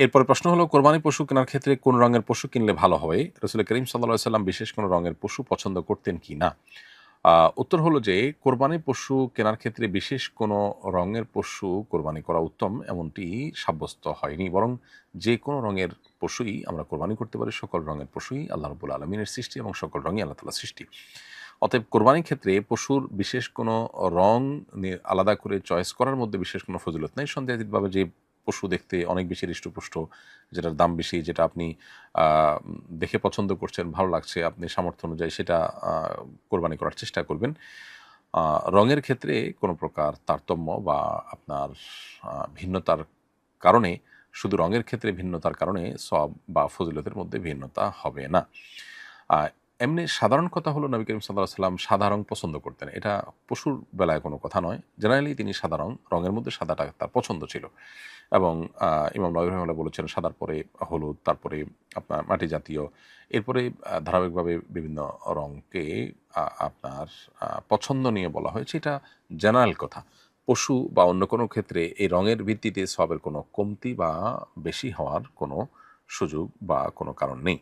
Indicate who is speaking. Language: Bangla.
Speaker 1: এরপরে প্রশ্ন হলো, কোরবানি পশু কেনার ক্ষেত্রে কোন রঙের পশু কিনলে ভালো হবে? রাসূল করিম সাল্লাল্লাহু আলাইহি সাল্লাম বিশেষ কোনো রঙের পশু পছন্দ করতেন কিনা? উত্তর হলো যে, কোরবানি পশু কেনার ক্ষেত্রে বিশেষ কোনো রঙের পশু কোরবানি করা উত্তম এমনটি সাব্যস্ত হয়নি। বরং যেকোনো রঙের পশুই আমরা কোরবানি করতে পারি। সকল রঙের পশুই আল্লাহ রাব্বুল আলামিনের সৃষ্টি এবং সকল রঙই আল্লাহ তাআলার সৃষ্টি। অতএব কোরবানির ক্ষেত্রে পশুর বিশেষ কোনো রং আলাদা করে চয়েস করার মধ্যে বিশেষ কোনো ফজিলত নেই। সন্দেহাতীতভাবে যে পশু দেখতে অনেক বেশি হৃষ্টপুষ্ট, যেটার দাম বেশি, যেটা আপনি আ দেখে পছন্দ করছেন, ভালো লাগছে, আপনি সামর্থ্য অনুযায়ী সেটা আ কোরবানি করার চেষ্টা করবেন। আ রঙের ক্ষেত্রে কোনো প্রকার তারতম্য বা আপনার ভিন্নতার কারণে, শুধু রঙের ক্ষেত্রে ভিন্নতার কারণে সওয়াব বা ফজিলতের মধ্যে ভিন্নতা হবে না। আ এমনি সাধারণ কথা হলো, নবী করিম সাল্লাল্লাহু আলাইহি সাল্লাম সাদা রং পছন্দ করতেন। এটা পশুর বেলায় কোনো কথা নয়। জেনারেলি তিনি সাদা রঙের মধ্যে সাদাটা তার পছন্দ ছিল। এবং ইমাম নবী রাহিমাহুল্লাহ বলেছেন, সাদার পরে হলুদ, তারপরে আপনার মাটি জাতীয়, এরপরে ধারাবাহিকভাবে বিভিন্ন রংকে আপনার পছন্দনীয় বলা হয়েছে। এটা জেনারেল কথা। পশু বা অন্য কোনো ক্ষেত্রে এই রঙের ভিত্তিতে সওয়াবের কোনো কমতি বা বেশি হওয়ার কোনো সুযোগ বা কোনো কারণ নেই।